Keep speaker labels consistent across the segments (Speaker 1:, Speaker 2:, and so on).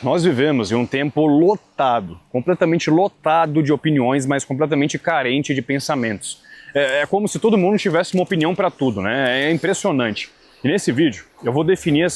Speaker 1: Nós vivemos em um tempo lotado, completamente lotado de opiniões, mas completamente carente de pensamentos. É como se todo mundo tivesse uma opinião para tudo, né? É impressionante. E nesse vídeo eu vou definir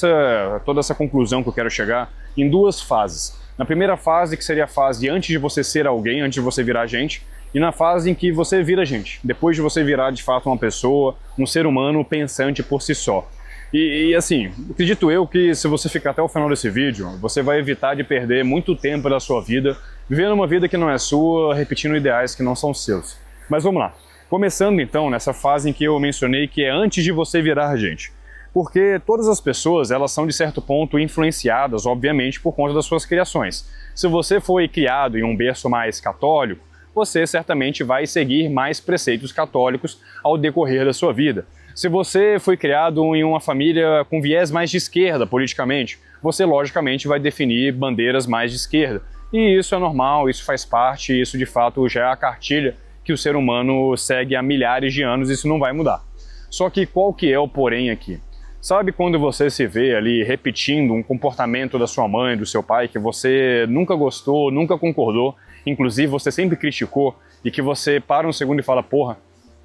Speaker 1: toda essa conclusão que eu quero chegar em duas fases. Na primeira fase, que seria a fase antes de você ser alguém, antes de você virar gente, e na fase em que você vira gente, depois de você virar de fato uma pessoa, um ser humano pensante por si só. E assim, acredito eu que se você ficar até o final desse vídeo, você vai evitar de perder muito tempo da sua vida, vivendo uma vida que não é sua, repetindo ideais que não são seus. Mas vamos lá. Começando então nessa fase em que eu mencionei que é antes de você virar gente. Porque todas as pessoas, elas são de certo ponto influenciadas, obviamente, por conta das suas criações. Se você foi criado em um berço mais católico, você certamente vai seguir mais preceitos católicos ao decorrer da sua vida. Se você foi criado em uma família com viés mais de esquerda politicamente, você logicamente vai definir bandeiras mais de esquerda. E isso é normal, isso faz parte, isso de fato já é a cartilha que o ser humano segue há milhares de anos, isso não vai mudar. Só que qual que é o porém aqui? Sabe quando você se vê ali repetindo um comportamento da sua mãe, do seu pai, que você nunca gostou, nunca concordou, inclusive você sempre criticou, e que você para um segundo e fala, porra,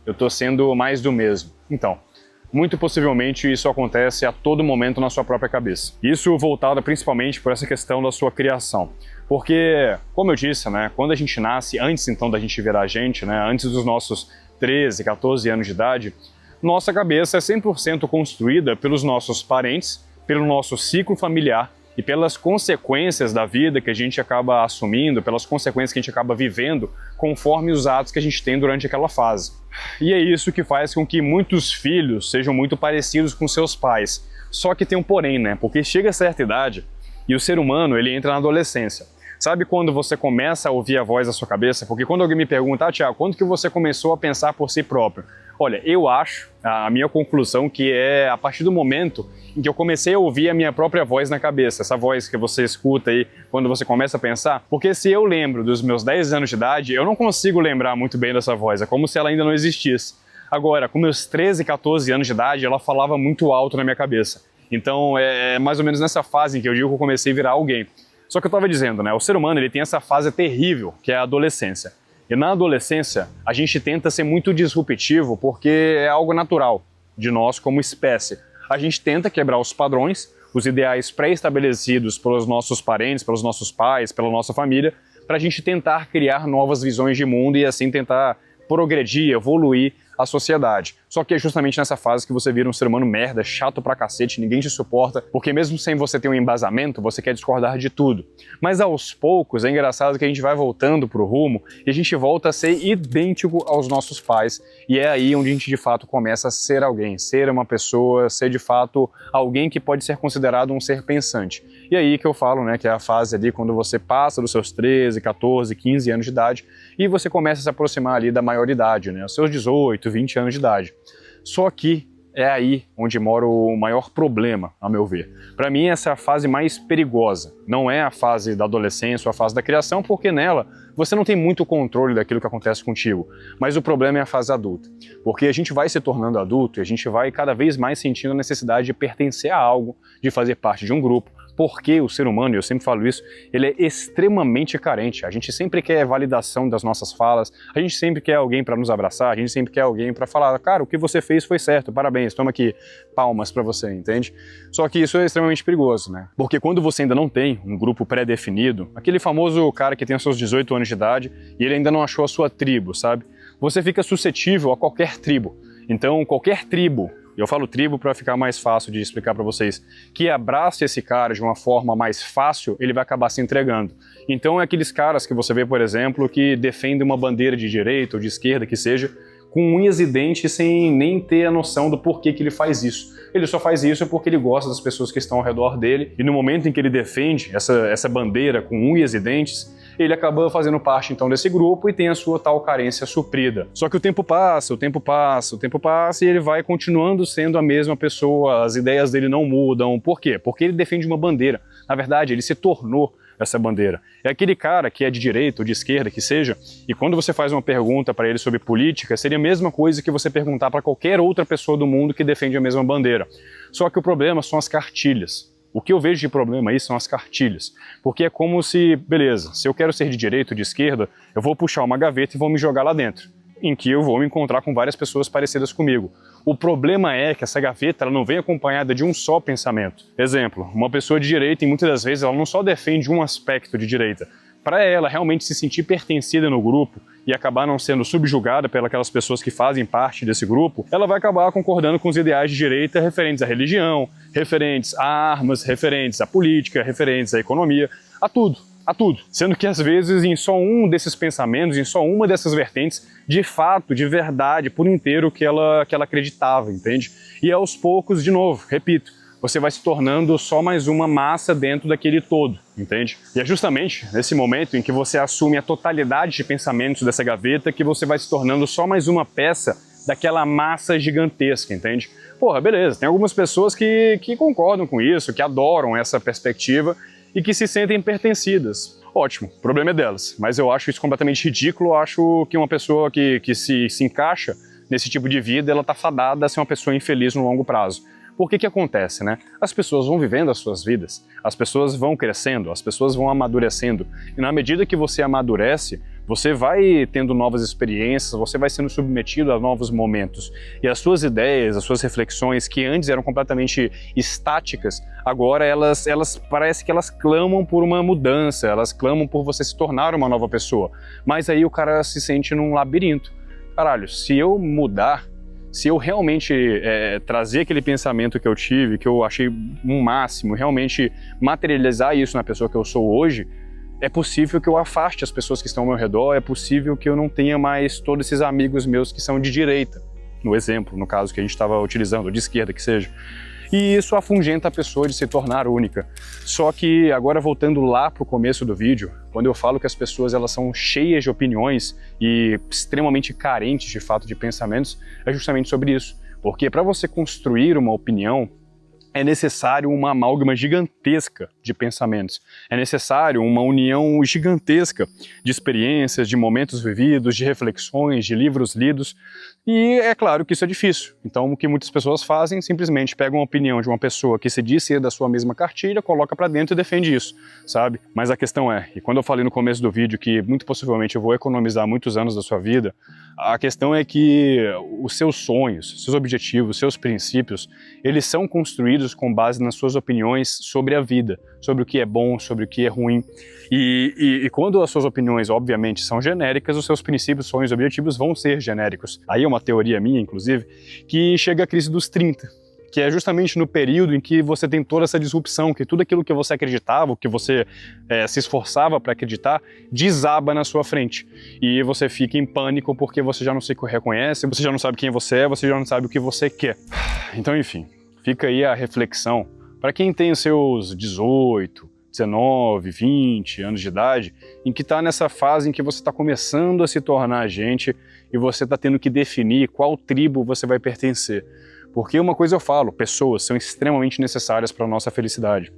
Speaker 1: eu tô sendo mais do mesmo. Então, muito possivelmente isso acontece a todo momento na sua própria cabeça. Isso voltado principalmente por essa questão da sua criação. Porque, como eu disse, né, quando a gente nasce, antes então da gente virar gente, né, antes dos nossos 13, 14 anos de idade, nossa cabeça é 100% construída pelos nossos parentes, pelo nosso ciclo familiar e pelas consequências da vida que a gente acaba assumindo, pelas consequências que a gente acaba vivendo conforme os atos que a gente tem durante aquela fase. E é isso que faz com que muitos filhos sejam muito parecidos com seus pais. Só que tem um porém, né? Porque chega a certa idade e o ser humano ele entra na adolescência. Sabe quando você começa a ouvir a voz da sua cabeça? Porque quando alguém me pergunta, Thiago, quando que você começou a pensar por si próprio? Olha, eu acho, a minha conclusão, que é a partir do momento em que eu comecei a ouvir a minha própria voz na cabeça, essa voz que você escuta aí quando você começa a pensar, porque se eu lembro dos meus 10 anos de idade, eu não consigo lembrar muito bem dessa voz, é como se ela ainda não existisse. Agora, com meus 13, 14 anos de idade, ela falava muito alto na minha cabeça. Então é mais ou menos nessa fase em que eu digo que eu comecei a virar alguém. Só que eu estava dizendo, né, o ser humano ele tem essa fase terrível, que é a adolescência. E na adolescência, a gente tenta ser muito disruptivo porque é algo natural de nós como espécie. A gente tenta quebrar os padrões, os ideais pré-estabelecidos pelos nossos parentes, pelos nossos pais, pela nossa família, para a gente tentar criar novas visões de mundo e assim tentar progredir, evoluir a sociedade. Só que é justamente nessa fase que você vira um ser humano merda, chato pra cacete, ninguém te suporta, porque mesmo sem você ter um embasamento, você quer discordar de tudo. Mas aos poucos, é engraçado que a gente vai voltando pro rumo e a gente volta a ser idêntico aos nossos pais. E é aí onde a gente de fato começa a ser alguém, ser uma pessoa, ser de fato alguém que pode ser considerado um ser pensante. E aí que eu falo, né, que é a fase ali quando você passa dos seus 13, 14, 15 anos de idade e você começa a se aproximar ali da maioridade, né, aos seus 18, 20 anos de idade. Só que é aí onde mora o maior problema, a meu ver. Para mim, essa é a fase mais perigosa. Não é a fase da adolescência ou a fase da criação, porque nela você não tem muito controle daquilo que acontece contigo. Mas o problema é a fase adulta. Porque a gente vai se tornando adulto e a gente vai cada vez mais sentindo a necessidade de pertencer a algo, de fazer parte de um grupo. Porque o ser humano, e eu sempre falo isso, ele é extremamente carente. A gente sempre quer validação das nossas falas, a gente sempre quer alguém para nos abraçar, a gente sempre quer alguém para falar, cara, o que você fez foi certo, parabéns, toma aqui palmas para você, entende? Só que isso é extremamente perigoso, né? Porque quando você ainda não tem um grupo pré-definido, aquele famoso cara que tem os seus 18 anos de idade e ele ainda não achou a sua tribo, sabe? Você fica suscetível a qualquer tribo. Então, qualquer tribo, eu falo tribo para ficar mais fácil de explicar para vocês, que abrace esse cara de uma forma mais fácil, ele vai acabar se entregando. Então é aqueles caras que você vê, por exemplo, que defendem uma bandeira de direita ou de esquerda, que seja, com unhas e dentes sem nem ter a noção do porquê que ele faz isso. Ele só faz isso porque ele gosta das pessoas que estão ao redor dele e no momento em que ele defende essa bandeira com unhas e dentes, ele acaba fazendo parte então desse grupo e tem a sua tal carência suprida. Só que o tempo passa, o tempo passa, o tempo passa e ele vai continuando sendo a mesma pessoa, as ideias dele não mudam. Por quê? Porque ele defende uma bandeira. Na verdade, ele se tornou essa bandeira. É aquele cara que é de direita ou de esquerda, que seja, e quando você faz uma pergunta para ele sobre política, seria a mesma coisa que você perguntar para qualquer outra pessoa do mundo que defende a mesma bandeira. Só que o problema são as cartilhas. O que eu vejo de problema aí são as cartilhas, porque é como se, beleza, se eu quero ser de direita ou de esquerda, eu vou puxar uma gaveta e vou me jogar lá dentro, em que eu vou me encontrar com várias pessoas parecidas comigo. O problema é que essa gaveta ela não vem acompanhada de um só pensamento. Exemplo, uma pessoa de direita, e muitas das vezes, ela não só defende um aspecto de direita. Para ela realmente se sentir pertencida no grupo e acabar não sendo subjugada pelas pessoas que fazem parte desse grupo, ela vai acabar concordando com os ideais de direita referentes à religião, referentes a armas, referentes à política, referentes à economia, a tudo. A tudo. Sendo que às vezes em só um desses pensamentos, em só uma dessas vertentes, de fato, de verdade, por inteiro que ela acreditava, entende? E aos poucos, de novo, repito, você vai se tornando só mais uma massa dentro daquele todo, entende? E é justamente nesse momento em que você assume a totalidade de pensamentos dessa gaveta que você vai se tornando só mais uma peça daquela massa gigantesca, entende? Porra, beleza, tem algumas pessoas que concordam com isso, que adoram essa perspectiva e que se sentem pertencidas. Ótimo, o problema é delas, mas eu acho isso completamente ridículo, eu acho que uma pessoa que se encaixa nesse tipo de vida, ela tá fadada a ser uma pessoa infeliz no longo prazo. Por que acontece, né? As pessoas vão vivendo as suas vidas, as pessoas vão crescendo, as pessoas vão amadurecendo, e na medida que você amadurece, você vai tendo novas experiências, você vai sendo submetido a novos momentos, e as suas ideias, as suas reflexões, que antes eram completamente estáticas, agora elas parece que elas clamam por uma mudança, elas clamam por você se tornar uma nova pessoa, mas aí o cara se sente num labirinto. Caralho, se eu mudar, se eu realmente trazer aquele pensamento que eu tive, que eu achei um máximo, realmente materializar isso na pessoa que eu sou hoje, é possível que eu afaste as pessoas que estão ao meu redor, é possível que eu não tenha mais todos esses amigos meus que são de direita, no exemplo, no caso que a gente estava utilizando, de esquerda que seja. E isso afugenta a pessoa de se tornar única. Só que agora voltando lá para o começo do vídeo, quando eu falo que as pessoas elas são cheias de opiniões e extremamente carentes de fato de pensamentos, é justamente sobre isso. Porque para você construir uma opinião, é necessário uma amálgama gigantesca de pensamentos. É necessário uma união gigantesca de experiências, de momentos vividos, de reflexões, de livros lidos. E é claro que isso é difícil. Então o que muitas pessoas fazem, simplesmente pegam a opinião de uma pessoa que se diz ser da sua mesma cartilha, coloca para dentro e defende isso, sabe? Mas a questão é, e quando eu falei no começo do vídeo que muito possivelmente eu vou economizar muitos anos da sua vida, a questão é que os seus sonhos, seus objetivos, seus princípios, eles são construídos com base nas suas opiniões sobre a vida, sobre o que é bom, sobre o que é ruim. E quando as suas opiniões, obviamente, são genéricas, os seus princípios, sonhos e objetivos vão ser genéricos. Aí é uma teoria minha, inclusive, que chega a crise dos 30, que é justamente no período em que você tem toda essa disrupção, que tudo aquilo que você acreditava, que você se esforçava para acreditar, desaba na sua frente. E você fica em pânico porque você já não se reconhece, você já não sabe quem você é, você já não sabe o que você quer. Então, enfim, fica aí a reflexão para quem tem os seus 18, 19, 20 anos de idade, em que está nessa fase em que você está começando a se tornar gente e você está tendo que definir qual tribo você vai pertencer. Porque uma coisa eu falo, pessoas são extremamente necessárias para a nossa felicidade,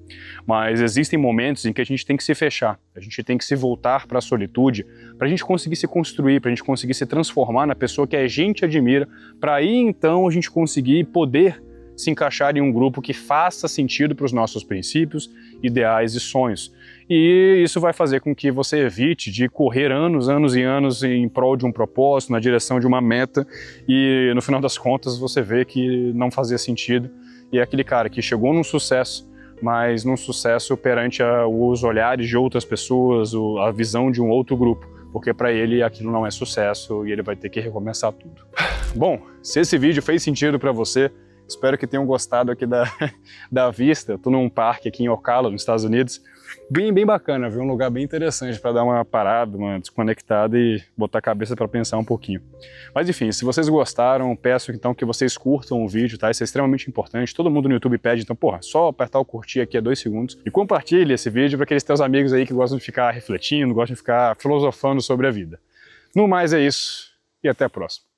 Speaker 1: mas existem momentos em que a gente tem que se fechar, a gente tem que se voltar para a solitude, para a gente conseguir se construir, para a gente conseguir se transformar na pessoa que a gente admira, para aí então a gente conseguir poder se encaixar em um grupo que faça sentido para os nossos princípios, ideais e sonhos. E isso vai fazer com que você evite de correr anos e anos em prol de um propósito, na direção de uma meta, e no final das contas você vê que não fazia sentido. E é aquele cara que chegou num sucesso, mas num sucesso perante os olhares de outras pessoas, a visão de um outro grupo, porque para ele aquilo não é sucesso e ele vai ter que recomeçar tudo. Bom, se esse vídeo fez sentido para você, espero que tenham gostado aqui da vista. Eu tô num parque aqui em Ocala, nos Estados Unidos. Bem bacana, viu? Um lugar bem interessante para dar uma parada, uma desconectada e botar a cabeça para pensar um pouquinho. Mas enfim, se vocês gostaram, peço então que vocês curtam o vídeo, tá? Isso é extremamente importante. Todo mundo no YouTube pede, então, porra, só apertar o curtir aqui é 2 segundos. E compartilhe esse vídeo para aqueles teus amigos aí que gostam de ficar refletindo, gostam de ficar filosofando sobre a vida. No mais é isso e até a próxima.